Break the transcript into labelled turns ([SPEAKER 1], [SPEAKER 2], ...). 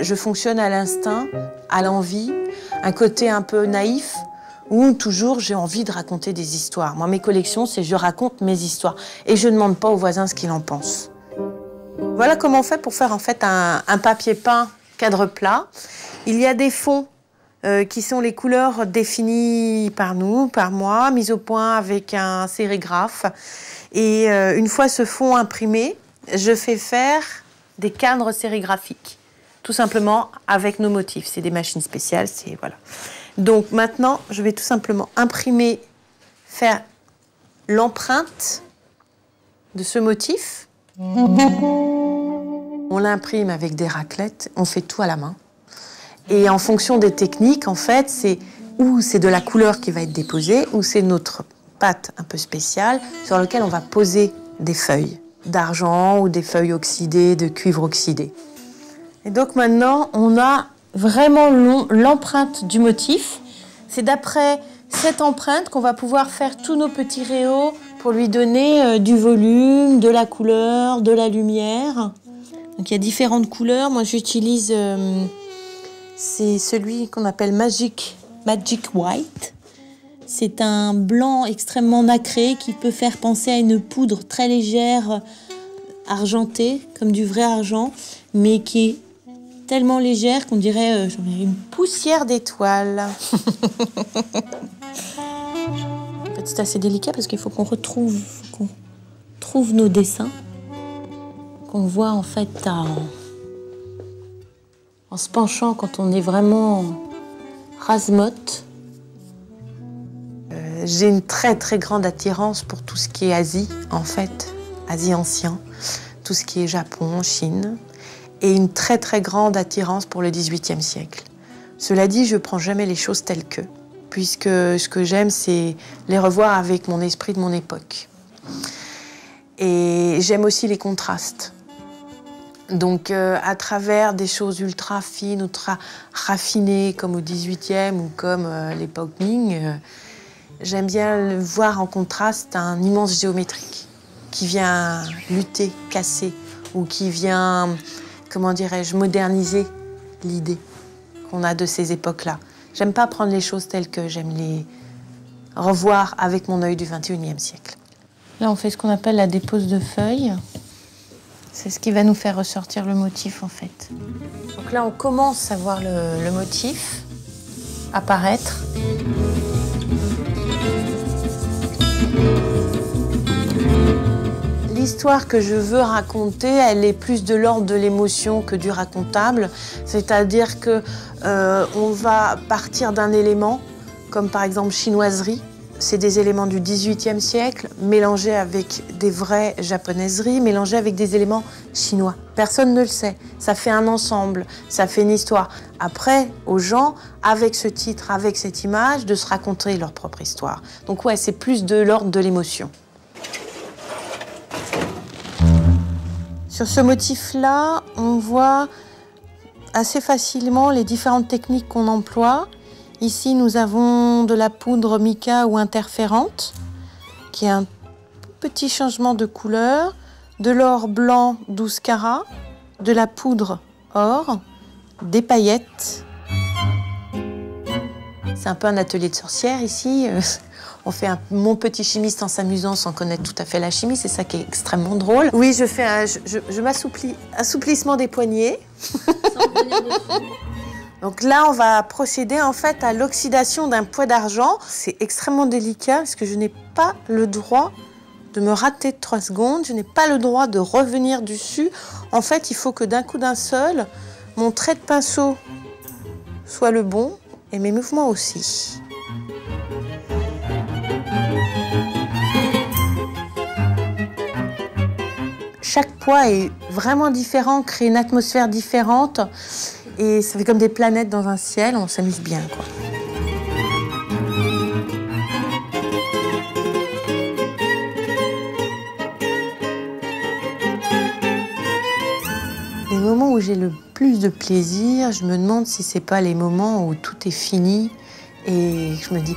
[SPEAKER 1] je fonctionne à l'instinct, à l'envie, un côté un peu naïf, où toujours j'ai envie de raconter des histoires. Moi, mes collections, c'est je raconte mes histoires et je ne demande pas aux voisins ce qu'ils en pensent. Voilà comment on fait pour faire en fait un papier peint cadre plat. Il y a des fonds qui sont les couleurs définies par nous, par moi, mises au point avec un sérigraphe. Et une fois ce fond imprimé, je fais faire des cadres sérigraphiques, tout simplement avec nos motifs. C'est des machines spéciales, c'est voilà. Donc maintenant, je vais tout simplement imprimer, faire l'empreinte de ce motif. On l'imprime avec des raclettes, on fait tout à la main. Et en fonction des techniques, en fait, c'est ou c'est de la couleur qui va être déposée, ou c'est notre pâte un peu spéciale sur laquelle on va poser des feuilles d'argent ou des feuilles oxydées, de cuivre oxydé. Et donc maintenant, on a vraiment l'empreinte du motif. C'est d'après cette empreinte qu'on va pouvoir faire tous nos petits réaux pour lui donner du volume, de la couleur, de la lumière. Donc il y a différentes couleurs. Moi, j'utilise... c'est celui qu'on appelle Magic White. C'est un blanc extrêmement nacré qui peut faire penser à une poudre très légère, argentée, comme du vrai argent, mais qui est tellement légère qu'on dirait une poussière d'étoiles. En fait, c'est assez délicat parce qu'il faut qu'on trouve nos dessins, qu'on voit en fait en se penchant quand on est vraiment rase-motte. J'ai une très très grande attirance pour tout ce qui est Asie, en fait, Asie ancien, tout ce qui est Japon, Chine, et une très très grande attirance pour le XVIIIe siècle. Cela dit, je ne prends jamais les choses telles que, puisque ce que j'aime, c'est les revoir avec mon esprit de mon époque. Et j'aime aussi les contrastes. Donc, à travers des choses ultra fines, ultra raffinées, comme au XVIIIe ou comme l'époque Ming, j'aime bien voir en contraste un immense géométrique qui vient lutter, casser, ou qui vient, comment dirais-je, moderniser l'idée qu'on a de ces époques-là. J'aime pas prendre les choses telles que, j'aime les revoir avec mon œil du XXIe siècle. Là, on fait ce qu'on appelle la dépose de feuilles. C'est ce qui va nous faire ressortir le motif, en fait. Donc là, on commence à voir le motif apparaître. L'histoire que je veux raconter, elle est plus de l'ordre de l'émotion que du racontable. C'est-à-dire que on va partir d'un élément, comme par exemple chinoiserie. C'est des éléments du XVIIIe siècle, mélangés avec des vraies japonaiseries, mélangés avec des éléments chinois. Personne ne le sait. Ça fait un ensemble, ça fait une histoire. Après, aux gens, avec ce titre, avec cette image, de se raconter leur propre histoire. Donc ouais, c'est plus de l'ordre de l'émotion. Sur ce motif-là, on voit assez facilement les différentes techniques qu'on emploie. Ici, nous avons de la poudre mica ou interférente, qui est un petit changement de couleur, de l'or blanc 12 carats, de la poudre or, des paillettes. C'est un peu un atelier de sorcière ici. On fait mon petit chimiste en s'amusant sans connaître tout à fait la chimie, c'est ça qui est extrêmement drôle. Oui, je m'assouplis, assouplissement des poignets. Donc là, on va procéder en fait à l'oxydation d'un poids d'argent. C'est extrêmement délicat parce que je n'ai pas le droit de me rater de 3 secondes. Je n'ai pas le droit de revenir dessus. En fait, il faut que d'un coup d'un seul, mon trait de pinceau soit le bon et mes mouvements aussi. Chaque poids est vraiment différent, crée une atmosphère différente. Et ça fait comme des planètes dans un ciel, on s'amuse bien, quoi. Les moments où j'ai le plus de plaisir, je me demande si c'est pas les moments où tout est fini et je me dis...